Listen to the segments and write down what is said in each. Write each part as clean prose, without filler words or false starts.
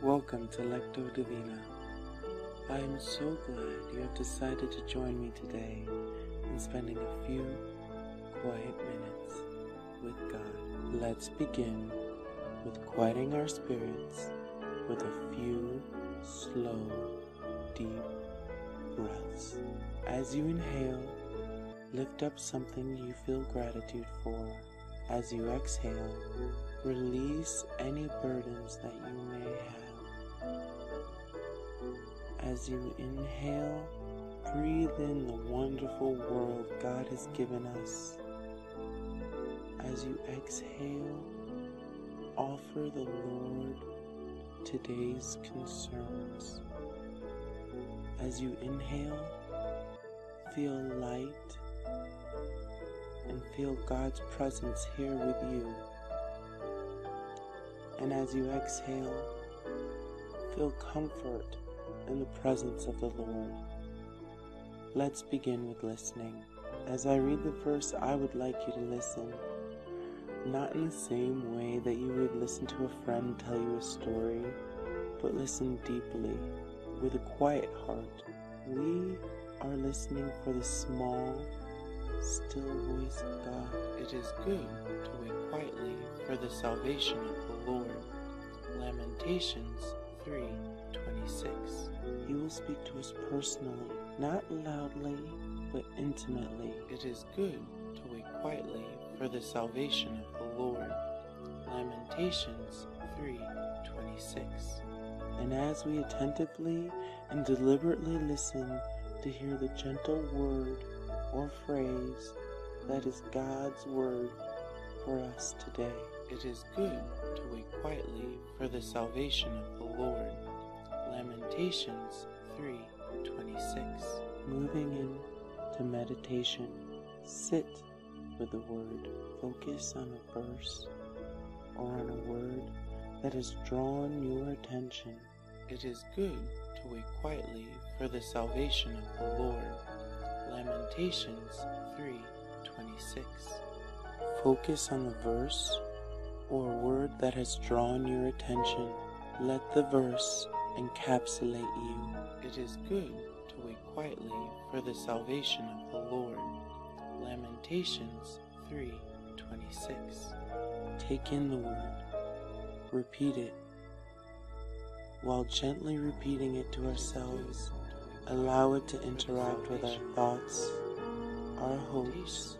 Welcome to Lectio Divina. I am so glad you have decided to join me today in spending a few quiet minutes with God. Let's begin with quieting our spirits with a few slow, deep breaths. As you inhale, lift up something you feel gratitude for. As you exhale, release any burdens that you may have. As you inhale, breathe in the wonderful world God has given us. As you exhale, offer the Lord today's concerns. As you inhale, feel light and feel God's presence here with you. And as you exhale, feel comfort in the presence of the Lord. Let's begin with listening. As I read the verse, I would like you to listen, not in the same way that you would listen to a friend tell you a story, but listen deeply, with a quiet heart. We are listening for the small, still voice of God. It is good to wait quietly for the salvation of the Lord. Lamentations 3:26. He will speak to us personally, not loudly, but intimately. It is good to wait quietly for the salvation of the Lord. Lamentations 3:26. And as we attentively and deliberately listen to hear the gentle word or phrase that is God's word for us today. It is good to wait quietly for the salvation of the Lord. Lamentations 3:26. Moving into meditation, sit with the word. Focus on a verse or on a word that has drawn your attention. It is good to wait quietly for the salvation of the Lord. Lamentations 3:26. Focus on the verse or word that has drawn your attention. Let the verse encapsulate you. It is good to wait quietly for the salvation of the Lord. Lamentations 3:26. Take in the word. Repeat it. While gently repeating it to ourselves, allow it to interact with our thoughts, our hopes,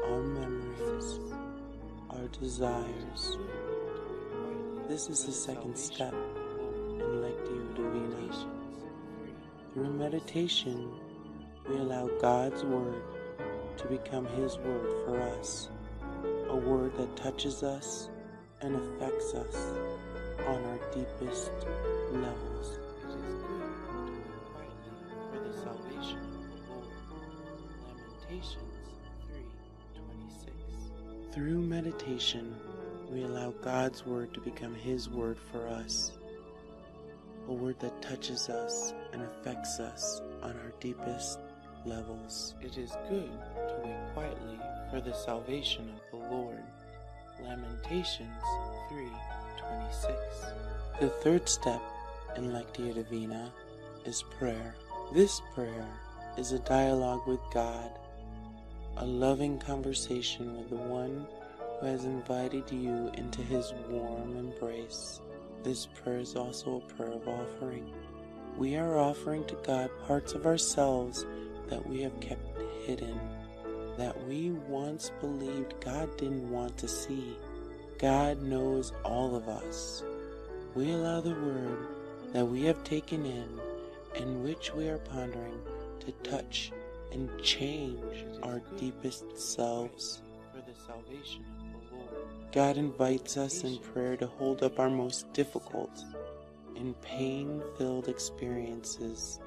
our memories, our desires. This is the second step in Lectio Divina. Through meditation, we allow God's word to become His word for us, a word that touches us and affects us on our deepest levels. It is good to wait quietly for the salvation of the Lord. Lamentations 3:26. Through meditation, we allow God's word to become His word for us, a word that touches us and affects us on our deepest levels. It is good to wait quietly for the salvation of the Lord. Lamentations 3:26. The third step in Lectio Divina is prayer. This prayer is a dialogue with God, a loving conversation with the one who has invited you into His warm embrace. This prayer is also a prayer of offering. We are offering to God parts of ourselves that we have kept hidden, that we once believed God didn't want to see. God knows all of us. We allow the word that we have taken in which we are pondering, to touch and change our deepest selves. For the salvation of the Lord. God invites us in prayer to hold up our most difficult and pain-filled experiences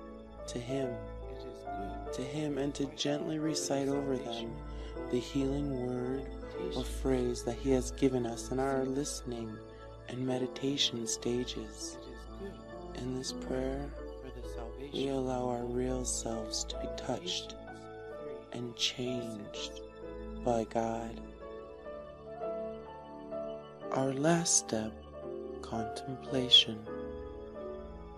to Him, and to gently recite over them the healing word or phrase that He has given us in our listening and meditation stages. In this prayer, we allow our real selves to be touched and changed by God. Our last step, contemplation.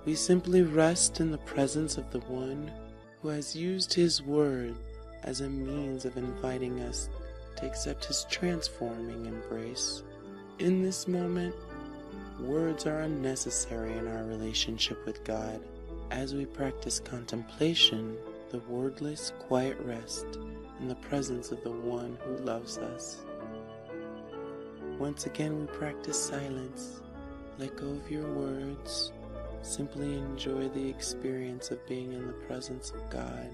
We simply rest in the presence of the one who has used his word as a means of inviting us to accept his transforming embrace. In this moment, words are unnecessary in our relationship with God. As we practice contemplation, the wordless, quiet rest in the presence of the one who loves us. Once again, we practice silence. Let go of your words. Simply enjoy the experience of being in the presence of God.